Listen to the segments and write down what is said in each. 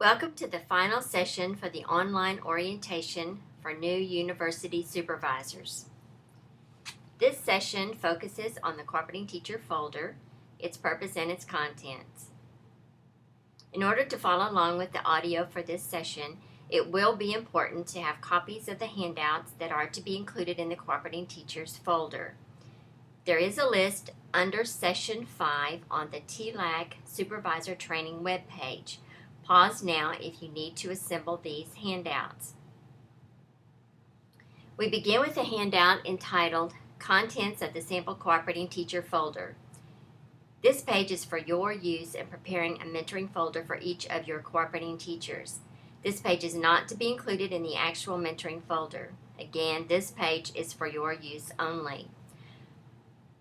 Welcome to the final session for the online orientation for new university supervisors. This session focuses on the cooperating teacher folder, its purpose and its contents. In order to follow along with the audio for this session, it will be important to have copies of the handouts that are to be included in the cooperating teachers folder. There is a list under Session 5 on the TLAC Supervisor Training webpage. Pause now if you need to assemble these handouts. We begin with a handout entitled Contents of the Sample Cooperating Teacher Folder. This page is for your use in preparing a mentoring folder for each of your cooperating teachers. This page is not to be included in the actual mentoring folder. Again, this page is for your use only.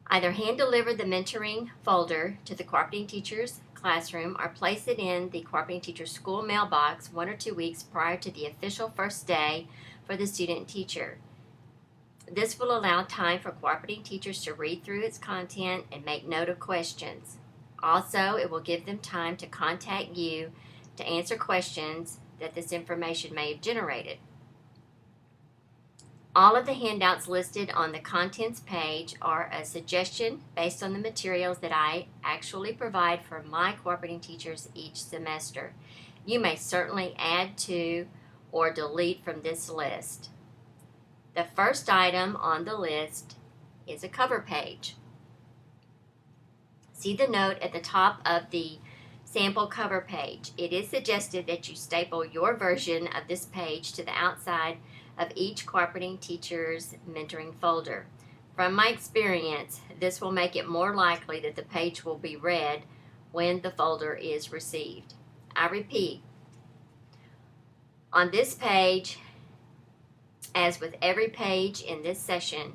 Either hand deliver the mentoring folder to the cooperating teacher's classroom or place it in the cooperating teacher's school mailbox 1 or 2 weeks prior to the official first day for the student teacher. This will allow time for cooperating teachers to read through its content and make note of questions. Also, it will give them time to contact you to answer questions that this information may have generated. All of the handouts listed on the contents page are a suggestion based on the materials that I actually provide for my cooperating teachers each semester. You may certainly add to or delete from this list. The first item on the list is a cover page. See the note at the top of the sample cover page. It is suggested that you staple your version of this page to the outside of each cooperating teacher's mentoring folder. From my experience, this will make it more likely that the page will be read when the folder is received. I repeat, on this page, as with every page in this session,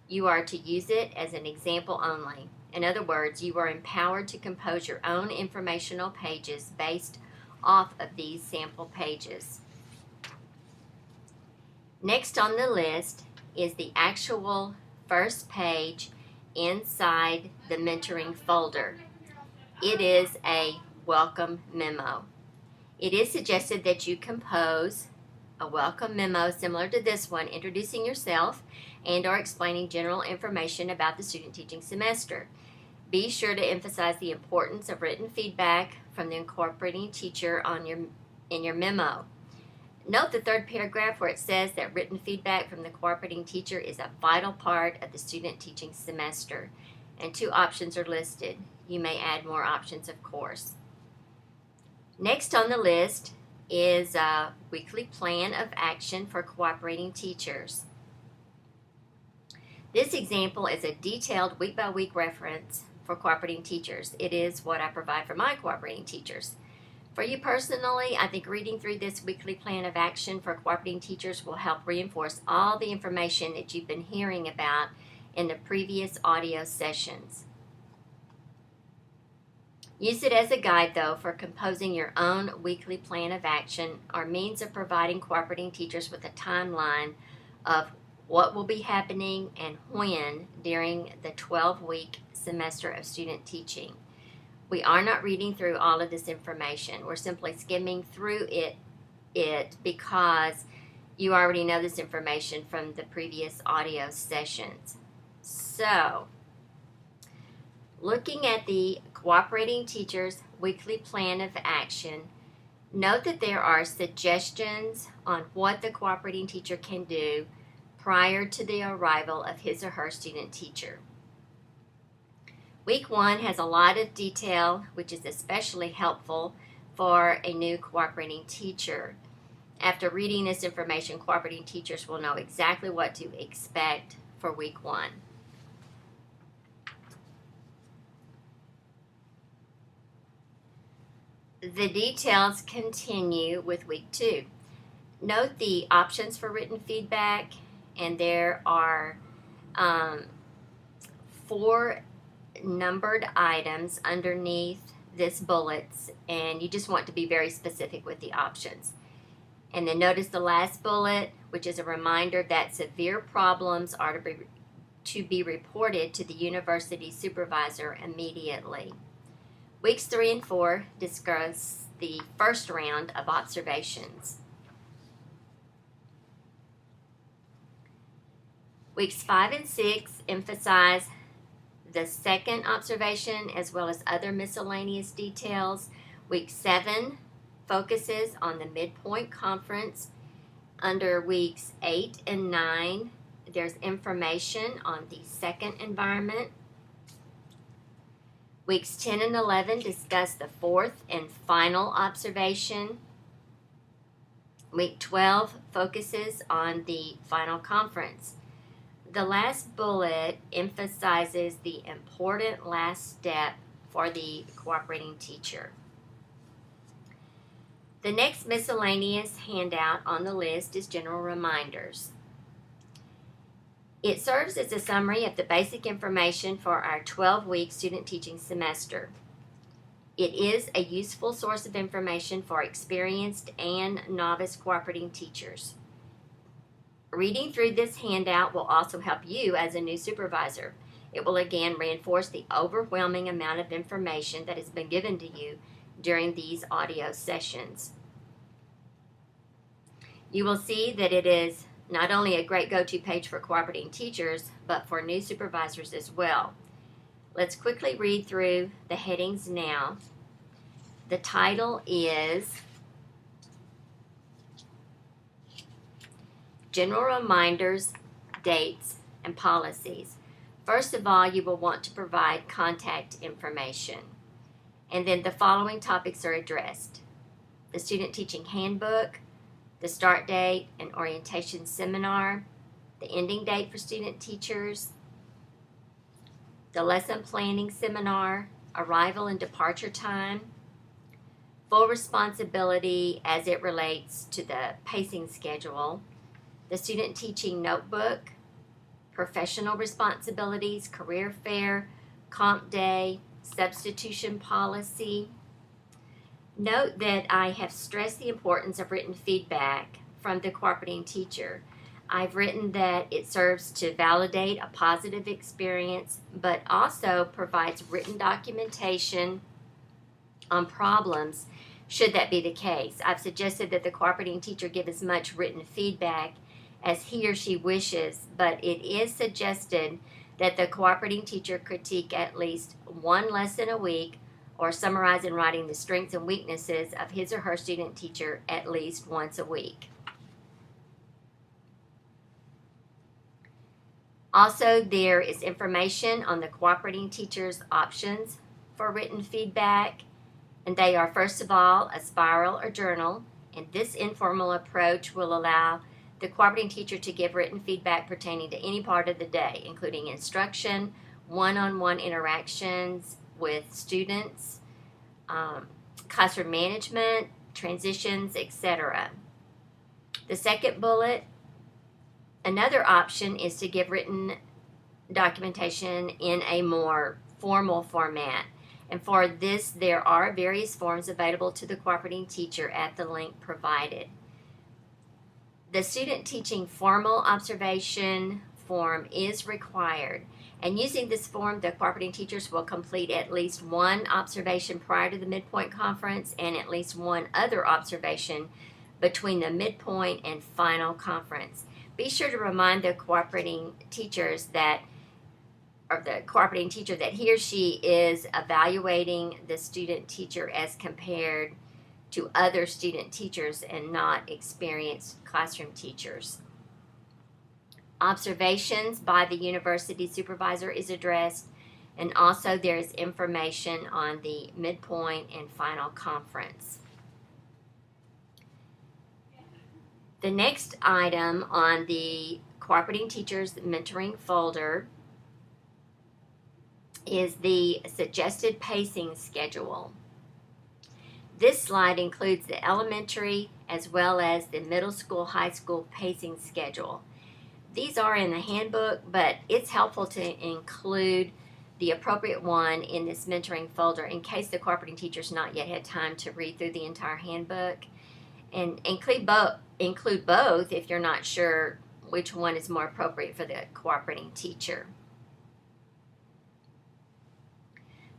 you are to use it as an example only. In other words, you are empowered to compose your own informational pages based off of these sample pages. Next on the list is the actual first page inside the mentoring folder. It is a welcome memo. It is suggested that you compose a welcome memo similar to this one, introducing yourself and/or explaining general information about the student teaching semester. Be sure to emphasize the importance of written feedback from the incorporating teacher in your memo. Note the third paragraph where it says that written feedback from the cooperating teacher is a vital part of the student teaching semester, and 2 options are listed. You may add more options, of course. Next on the list is a weekly plan of action for cooperating teachers. This example is a detailed week-by-week reference for cooperating teachers. It is what I provide for my cooperating teachers. For you personally, I think reading through this weekly plan of action for cooperating teachers will help reinforce all the information that you've been hearing about in the previous audio sessions. Use it as a guide, though, for composing your own weekly plan of action or means of providing cooperating teachers with a timeline of what will be happening and when during the 12-week semester of student teaching. We are not reading through all of this information. We're simply skimming through it because you already know this information from the previous audio sessions. So, looking at the cooperating teachers weekly plan of action, note that there are suggestions on what the cooperating teacher can do prior to the arrival of his or her student teacher. Week 1 has a lot of detail, which is especially helpful for a new cooperating teacher. After reading this information, cooperating teachers will know exactly what to expect for week 1. The details continue with week 2. Note the options for written feedback, and there are 4 numbered items underneath this bullets, and you just want to be very specific with the options. And then notice the last bullet, which is a reminder that severe problems are to be reported to the university supervisor immediately. Weeks 3 and 4 discuss the first round of observations. Weeks 5 and 6 emphasize the second observation as well as other miscellaneous details. Week 7 focuses on the midpoint conference. Under weeks 8 and 9, there's information on the second environment. Weeks 10 and 11 discuss the fourth and final observation. Week 12 focuses on the final conference. The last bullet emphasizes the important last step for the cooperating teacher. The next miscellaneous handout on the list is general reminders. It serves as a summary of the basic information for our 12-week student teaching semester. It is a useful source of information for experienced and novice cooperating teachers. Reading through this handout will also help you as a new supervisor. It will again reinforce the overwhelming amount of information that has been given to you during these audio sessions. You will see that it is not only a great go-to page for cooperating teachers, but for new supervisors as well. Let's quickly read through the headings now. The title is General Reminders, Dates, and Policies. First of all, you will want to provide contact information. And then the following topics are addressed: the Student Teaching Handbook, the start date and orientation seminar, the ending date for student teachers, the lesson planning seminar, arrival and departure time, full responsibility as it relates to the pacing schedule, the student teaching notebook, professional responsibilities, career fair, comp day, substitution policy. Note that I have stressed the importance of written feedback from the cooperating teacher. I've written that it serves to validate a positive experience, but also provides written documentation on problems should that be the case. I've suggested that the cooperating teacher give as much written feedback as he or she wishes, but it is suggested that the cooperating teacher critique at least one lesson a week or summarize in writing the strengths and weaknesses of his or her student teacher at least once a week. Also, there is information on the cooperating teacher's options for written feedback, and they are, first of all, a spiral or journal, and this informal approach will allow the cooperating teacher to give written feedback pertaining to any part of the day, including instruction, one-on-one interactions with students, classroom management, transitions, etc. The second bullet, another option is to give written documentation in a more formal format. And for this, there are various forms available to the cooperating teacher at the link provided. The student teaching formal observation form is required. And using this form, the cooperating teachers will complete at least one observation prior to the midpoint conference and at least one other observation between the midpoint and final conference. Be sure to remind the cooperating teachers that, or the cooperating teacher, that he or she is evaluating the student teacher as compared to other student teachers and not experienced classroom teachers. Observations by the university supervisor is addressed, and also there is information on the midpoint and final conference. The next item on the cooperating teachers mentoring folder is the suggested pacing schedule. This slide includes the elementary as well as the middle school, high school pacing schedule. These are in the handbook, but it's helpful to include the appropriate one in this mentoring folder in case the cooperating teacher's not yet had time to read through the entire handbook. And include both if you're not sure which one is more appropriate for the cooperating teacher.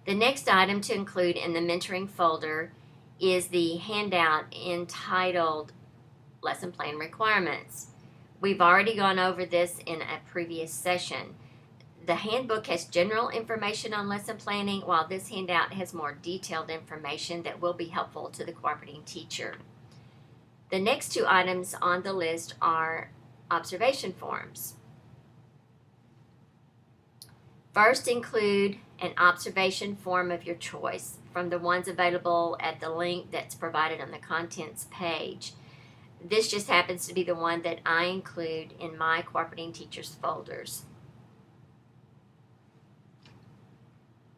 The next item to include in the mentoring folder is the handout entitled Lesson Plan Requirements. We've already gone over this in a previous session. The handbook has general information on lesson planning, while this handout has more detailed information that will be helpful to the cooperating teacher. The next two items on the list are observation forms. First, include an observation form of your choice from the ones available at the link that's provided on the contents page. This just happens to be the one that I include in my cooperating teachers folders.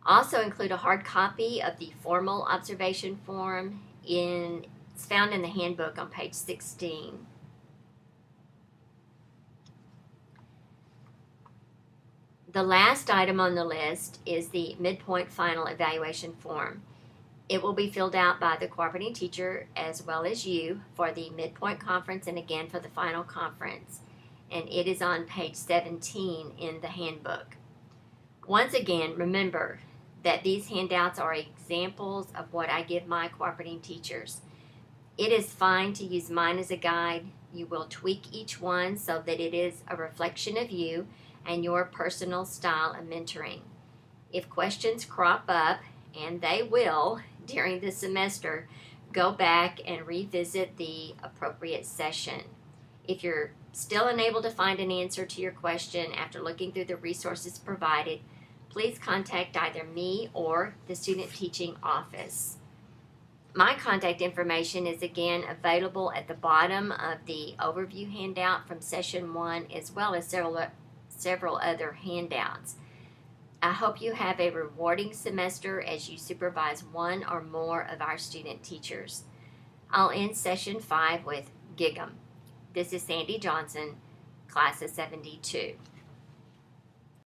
Also include a hard copy of the formal observation form. It's found in the handbook on page 16. The last item on the list is the midpoint final evaluation form. It will be filled out by the cooperating teacher as well as you for the midpoint conference and again for the final conference. And it is on page 17 in the handbook. Once again, remember that these handouts are examples of what I give my cooperating teachers. It is fine to use mine as a guide. You will tweak each one so that it is a reflection of you and your personal style of mentoring. If questions crop up, and they will during the semester, go back and revisit the appropriate session. If you're still unable to find an answer to your question after looking through the resources provided, please contact either me or the student teaching office. My contact information is again available at the bottom of the overview handout from session 1 as well as several other handouts. I hope you have a rewarding semester as you supervise one or more of our student teachers. I'll end session 5 with Gig 'em. This is Sandy Johnson, class of 72.